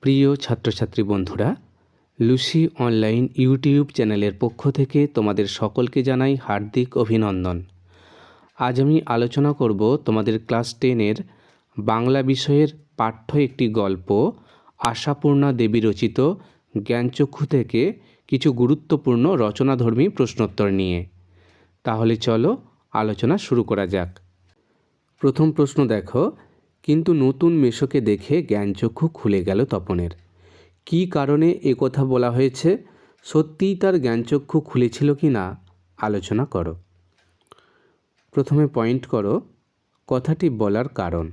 প্রিয় ছাত্রছাত্রী বন্ধুরা, লুসি অনলাইন ইউটিউব চ্যানেলের পক্ষ থেকে তোমাদের সকলকে জানাই হার্দিক অভিনন্দন। আজ আমি আলোচনা করব তোমাদের ক্লাস 10-এর বাংলা বিষয়ের পাঠ্য একটি গল্প আশাপূর্ণা দেবী রচিত জ্ঞানচক্ষু থেকে কিছু গুরুত্বপূর্ণ রচনাধর্মী প্রশ্নোত্তর নিয়ে। তাহলে চলো আলোচনা শুরু করা যাক। প্রথম প্রশ্ন দেখো, কিন্তু নতুন মেশোকে দেখে জ্ঞানচক্ষু খুলে গেল তপনের। কী কারণে কথা বলা হয়েছে? সত্যিই তার জ্ঞানচক্ষু খুলেছিল কি না আলোচনা করো। প্রথমে পয়েন্ট করো কথাটি বলার কারণ।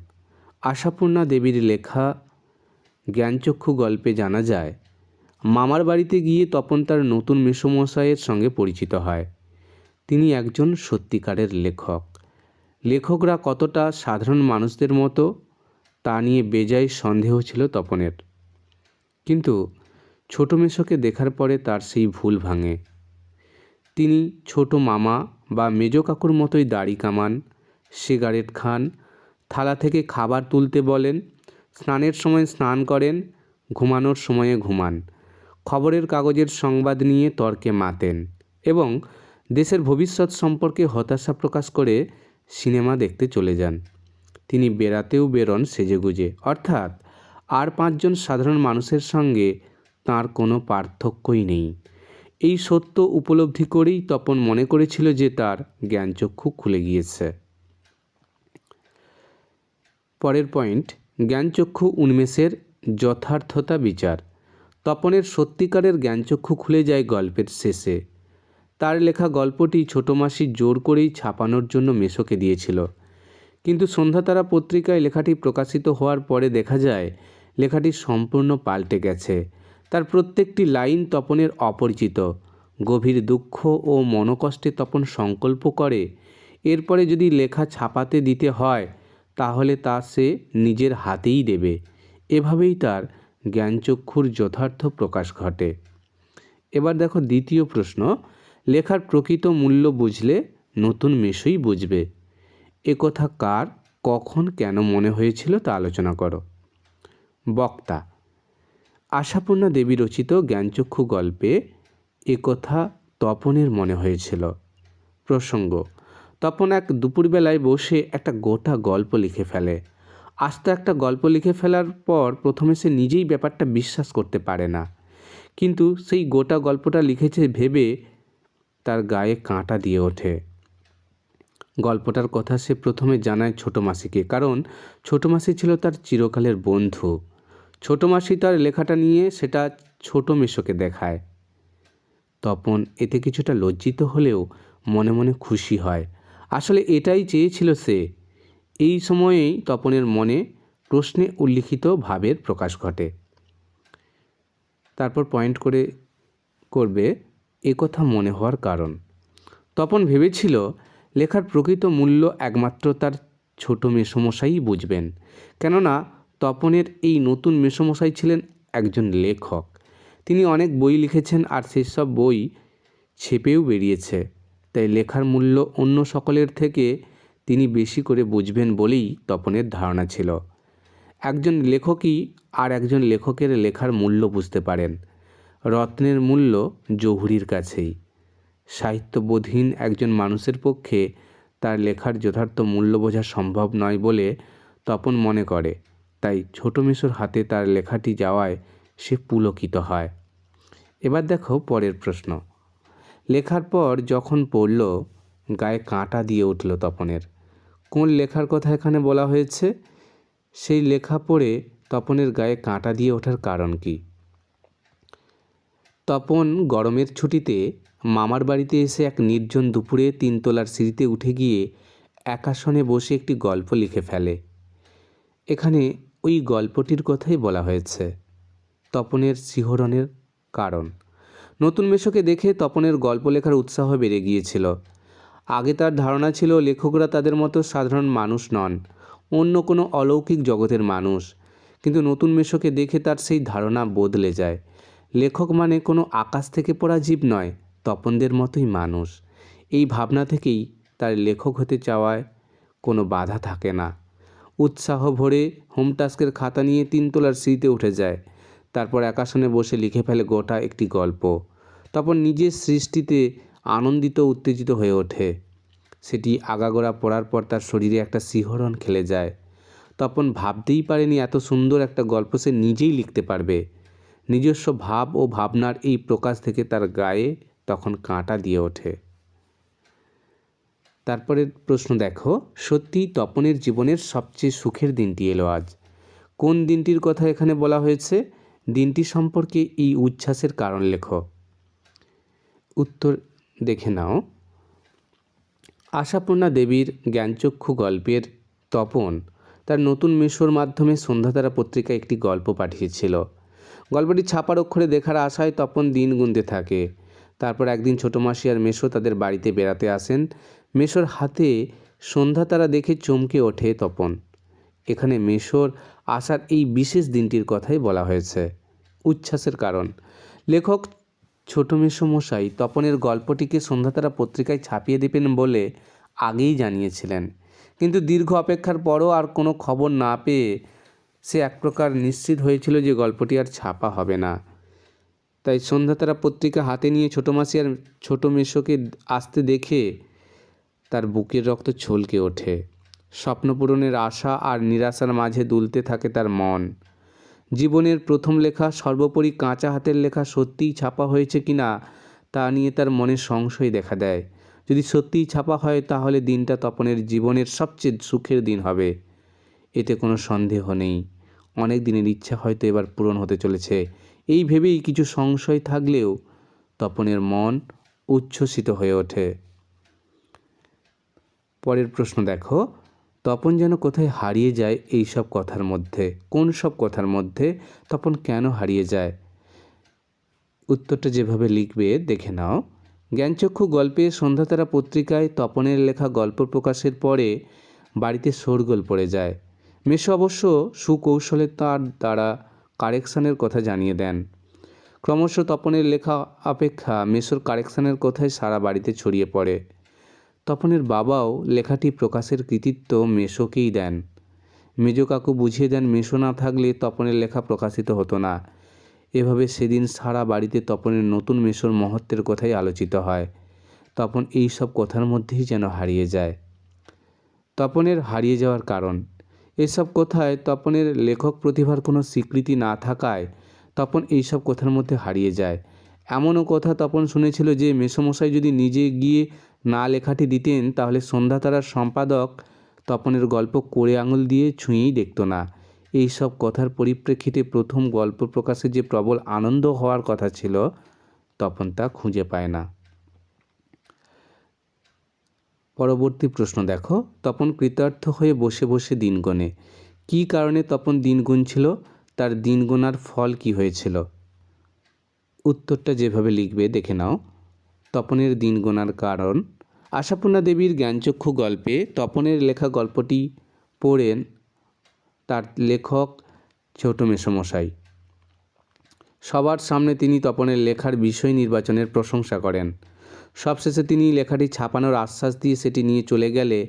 আশাপূর্ণা দেবীর লেখা জ্ঞানচক্ষু গল্পে জানা যায়, মামার বাড়িতে গিয়ে তপন তার নতুন মেসোমশাইয়ের সঙ্গে পরিচিত হয়। তিনি একজন সত্যিকারের লেখক। লেখকরা কতটা সাধারণ মানুষদের মতো তা নিয়ে বেজায় সন্দেহ ছিল তপনের। কিন্তু ছোট মেশোকে দেখার পরে তার সেই ভুল ভাঙে। তিনি ছোট মামা বা মেজ কাকুর মতোই দাড়ি কামান, সিগারেট খান, থালা থেকে খাবার তুলতে বলেন, স্নানের সময় স্নান করেন, ঘুমানোর সময়ে ঘুমান, খবরের কাগজের সংবাদ নিয়ে তর্কে মাতেন এবং দেশের ভবিষ্যৎ সম্পর্কে হতাশা প্রকাশ করে সিনেমা দেখতে চলে যান। তিনি বেড়াতেও বেরোন সেজেগুজে, অর্থাৎ আর 5 জন সাধারণ মানুষের সঙ্গে তার কোনো পার্থক্যই নেই। এই সত্য উপলব্ধি করেই তপন মনে করেছিল যে তার জ্ঞানচক্ষু খুলে গিয়েছে। পরের পয়েন্ট, জ্ঞানচক্ষু উন্মেষের যথার্থতা বিচার। তপনের সত্যিকারের জ্ঞানচক্ষু খুলে যায় গল্পের শেষে। তার লেখা গল্পটি ছোট মাসি জোর করেই ছাপানোর জন্য মেশোকে দিয়েছিল, কিন্তু সন্ধ্যাতারা পত্রিকায় লেখাটি প্রকাশিত হওয়ার পরে দেখা যায় লেখাটি সম্পূর্ণ পাল্টে গেছে। তার প্রত্যেকটি লাইন তপনের অপরিচিত। গভীর দুঃখ ও মনোকষ্টে তপন সংকল্প করে এরপরে যদি লেখা ছাপাতে দিতে হয় তাহলে তা সে নিজের হাতেই দেবে। এভাবেই তার জ্ঞানচক্ষুর যথার্থ প্রকাশ ঘটে। এবার দেখো দ্বিতীয় প্রশ্ন, লেখার প্রকৃত মূল্য বুঝলে নতুন মেশোই বুঝবে। একথা কার, কখন, কেন মনে হয়েছিল তা আলোচনা করো। বক্তা, আশাপূর্ণা দেবী রচিত জ্ঞানচক্ষু গল্পে একথা তপনের মনে হয়েছিল। প্রসঙ্গ, তপন এক দুপুরবেলায় বসে একটা গোটা গল্প লিখে ফেলে। আস্ত একটা গল্প লিখে ফেলার পর প্রথমে সে নিজেই ব্যাপারটা বিশ্বাস করতে পারে না, কিন্তু সেই গোটা গল্পটা লিখেছে ভেবে তার গায়ে কাঁটা দিয়ে ওঠে। গল্পটার কথা সে প্রথমে জানায় ছোট মাসিকে, কারণ ছোট মাসি ছিল তার চিরকালের বন্ধু। ছোট মাসি তার লেখাটা নিয়ে সেটা ছোট মেশোকে দেখায়। তপন এতে কিছুটা লজ্জিত হলেও মনে মনে খুশি হয়। আসলে এটাই চেয়েছিল সে। এই সময়েই তপনের মনে প্রশ্নে উল্লিখিত ভাবের প্রকাশ ঘটে। তারপর পয়েন্ট করবে একথা মনে হওয়ার কারণ। তপন ভেবেছিল লেখার প্রকৃত মূল্য একমাত্র তার ছোট মেসোমশাই বুঝবেন, কেননা তপনের এই নতুন মেসোমশাই ছিলেন একজন লেখক। তিনি অনেক বই লিখেছেন আর সেসব বই ছেপেও বেরিয়েছে। তাই লেখার মূল্য অন্য সকলের থেকে তিনি বেশি করে বুঝবেন বলেই তপনের ধারণা ছিল। একজন লেখকই আর একজন লেখকের লেখার মূল্য বুঝতে পারেন। রত্নের মূল্য জহুরির কাছেই। সাহিত্যবোধহীন একজন মানুষের পক্ষে তার লেখার যথার্থ মূল্য বোঝা সম্ভব নয় বলে তপন মনে করে। তাই ছোট মেশোর হাতে তার লেখাটি যাওয়ায় সে পুলকিত হয়। এবার দেখো পরের প্রশ্ন। লেখার পর যখন পড়ল গায়ে কাঁটা দিয়ে উঠল তপনের। কোন লেখার কথা এখানে বলা হয়েছে? সেই লেখা পড়ে তপনের গায়ে কাঁটা দিয়ে ওঠার কারণ কি? তপন গরমের ছুটিতে মামার বাড়িতে এসে এক নির্জন দুপুরে 3 তলার সিঁড়িতে উঠে গিয়ে একাসনে বসে একটি গল্প লিখে ফেলে। এখানে ওই গল্পটির কথাই বলা হয়েছে। তপনের শিহরণের কারণ, নতুন মেশোকে দেখে তপনের গল্প লেখার উৎসাহ বেড়ে গিয়েছিল। আগে তার ধারণা ছিল লেখকরা তাদের মতো সাধারণ মানুষ নন, অন্য কোনো অলৌকিক জগতের মানুষ। কিন্তু নতুন মেশোকে দেখে তার সেই ধারণা বদলে যায়। লেখক মানে কোনো আকাশ থেকে পড়া জীব নয়, তপনদের মতোই মানুষ। এই ভাবনা থেকেই তার লেখক হতে চাওয়ায় কোনো বাধা থাকে না। উৎসাহ ভরে হোম টাস্কের খাতা নিয়ে 3 তলার সিঁড়িতে উঠে যায়। তারপর একাসনে বসে লিখে ফেলে গোটা একটি গল্প। তপন নিজের সৃষ্টিতে আনন্দিত উত্তেজিত হয়ে ওঠে। সেটি আগাগোড়া পড়ার পর তার শরীরে একটা শিহরণ খেলে যায়। তপন ভাবতেই পারেনি এত সুন্দর একটা গল্প সে নিজেই লিখতে পারবে। নিজস্ব ভাব ও ভাবনার এই প্রকাশ থেকে তার গায়ে তখন কাঁটা দিয়ে ওঠে। তারপরে প্রশ্ন দেখো, সত্যি তপনের জীবনের সবচেয়ে সুখের দিনটি এলো আজ। কোন দিনটির কথা এখানে বলা হয়েছে? দিনটি সম্পর্কে এই উচ্ছ্বাসের কারণ লেখো। উত্তর দেখে নাও। আশাপূর্ণা দেবীর জ্ঞানচক্ষু গল্পের তপন তার নতুন মেশোর মাধ্যমে সন্ধ্যাতারা পত্রিকায় একটি গল্প পাঠিয়েছিল। গল্পটি ছাপার অক্ষরে দেখার আশায় তপন দিন গুনতে থাকে। তারপর একদিন ছোটো মাসি আর মেশো তাদের বাড়িতে বেড়াতে আসেন। মেশোর হাতে সন্ধ্যাতারা দেখে চমকে ওঠে তপন। এখানে মেশোর আসার এই বিশেষ দিনটির কথাই বলা হয়েছে। উচ্ছ্বাসের কারণ, লেখক ছোটো মেশো মশাই তপনের গল্পটিকে সন্ধ্যাতারা পত্রিকায় ছাপিয়ে দেবেন বলে আগেই জানিয়েছিলেন, কিন্তু দীর্ঘ অপেক্ষার পরও আর কোনো খবর না পেয়ে সে এক প্রকার নিশ্চিত হয়েছিল যে গল্পটি আর ছাপা হবে না। তাই সন্ধ্যাতারা পত্রিকা হাতে নিয়ে ছোটো মাসি আর ছোটো মেশোকে আসতে দেখে তার বুকের রক্ত ছলকে ওঠে। স্বপ্নপূরণের আশা আর নিরাশার মাঝে দুলতে থাকে তার মন। জীবনের প্রথম লেখা, সর্বোপরি কাঁচা হাতের লেখা সত্যিই ছাপা হয়েছে কিনা তা নিয়ে তার মনে সংশয় দেখা দেয়। যদি সত্যিই ছাপা হয় তাহলে দিনটা তপনের জীবনের সবচেয়ে সুখের দিন হবে, এতে কোনো সন্দেহ নেই। অনেক দিনের ইচ্ছা হয়তো এবার পূরণ হতে চলেছে। এই ভেবেই কিছু সংশয় থাকলেও তপনের মন উচ্ছ্বসিত হয়ে ওঠে। পরের প্রশ্ন দেখো, তপন যেন কোথায় হারিয়ে যায় এই সব কথার মধ্যে। কোন সব কথার মধ্যে? তপন কেন হারিয়ে যায়? উত্তরটা যেভাবে লিখবে দেখে নাও। জ্ঞানচক্ষু গল্পে সন্ধ্যাতারা পত্রিকায় তপনের লেখা গল্প প্রকাশের পরে বাড়িতে শোরগোল পড়ে যায়। মেশো অবশ্য সুকৌশলে তার দ্বারা কারেকশানের কথা জানিয়ে দেন। ক্রমশ তপনের লেখা অপেক্ষা মেশোর কারেকশানের কথাই সারা বাড়িতে ছড়িয়ে পড়ে। তপনের বাবাও লেখাটি প্রকাশের কৃতিত্ব মেশোকেই দেন। মেজো কাকু বুঝিয়ে দেন মেশো না থাকলে তপনের লেখা প্রকাশিত হতো না। এভাবে সেদিন সারা বাড়িতে তপনের নতুন মেশোর মহত্বের কথাই আলোচিত হয়। তপন এই সব কথার মধ্যেই যেন হারিয়ে যায়। তপনের হারিয়ে যাওয়ার কারণ, এসব কথায় তপনের লেখক প্রতিভার কোনো স্বীকৃতি না থাকায় তপন এইসব কথার মধ্যে হারিয়ে যায়। এমনও কথা তপন শুনেছিল যে মেসোমশাই যদি নিজে গিয়ে না লেখাটি দিতেন তাহলে সন্ধ্যাতারার সম্পাদক তপনের গল্প কোড়ে আঙুল দিয়ে ছুঁয়েই দেখত না। এই সব কথার পরিপ্রেক্ষিতে প্রথম গল্প প্রকাশে যে প্রবল আনন্দ হওয়ার কথা ছিল তপন তা খুঁজে পায় না। পরবর্তী প্রশ্ন দেখো, তপন কৃতার্থ হয়ে বসে বসে দিন গোনে। কী কারণে তপন দিন গুনছিল? তার দিন গোনার ফল কি হয়েছিল? উত্তরটা যেভাবে লিখবে দেখে নাও। তপনের দিন গোনার কারণ, আশাপূর্ণা দেবীর জ্ঞানচক্ষু গল্পে তপনের লেখা গল্পটি পড়েন তার লেখক ছোটো মেসোমশাই। সবার সামনে তিনি তপনের লেখার বিষয় নির্বাচনের প্রশংসা করেন। সবশেষে তিনি লেখাটি ছাপানোর আশ্বাস দিয়ে সেটি নিয়ে চলে গেলে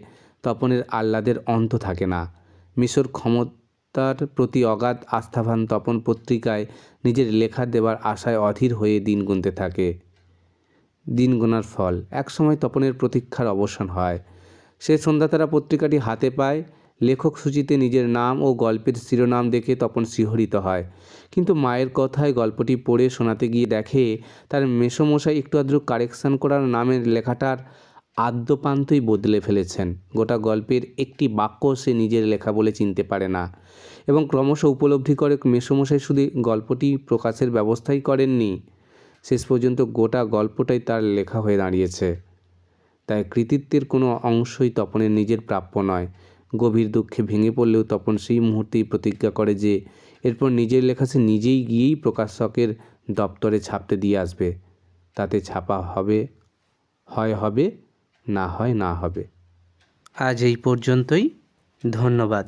তপনের আহ্লাদের অন্ত থাকে না। মিশর ক্ষমতার প্রতি অগাধ আস্থাবান তপন পত্রিকায় নিজের লেখা দেবার আশায় অধীর হয়ে দিন গুনতে থাকে। দিন গোনার ফল, একসময় তপনের প্রতীক্ষার অবসান হয়। সে সন্ধ্যাতারা পত্রিকাটি হাতে পায়। লেখক সূচিতে নিজের নাম ও গল্পের শিরোনাম দেখে তপন শিহরিত হয়, কিন্তু মায়ের কথায় গল্পটি পড়ে শোনাতে গিয়ে দেখে তার মেসোমশাই একটু আধটু কারেকশান করার নামের লেখাটার আদ্যপান্তই বদলে ফেলেছেন। গোটা গল্পের একটি বাক্য সে নিজের লেখা বলে চিনতে পারে না এবং ক্রমশ উপলব্ধি করে মেসোমশাই শুধু গল্পটি প্রকাশের ব্যবস্থাই করেননি, শেষ পর্যন্ত গোটা গল্পটাই তার লেখা হয়ে দাঁড়িয়েছে। তাই কৃতিত্বের কোনো অংশই তপনের নিজের প্রাপ্য নয়। গভীর দুঃখে ভেঙে পড়লেও তপন সেই মুহূর্তেই প্রতিজ্ঞা করে যে এরপর নিজের লেখা সে নিজেই গিয়েই প্রকাশকের দপ্তরে ছাপতে দিয়ে আসবে। তাতে ছাপা হবে হয় হবে, না হয় না হবে। আজ এই পর্যন্তই। ধন্যবাদ।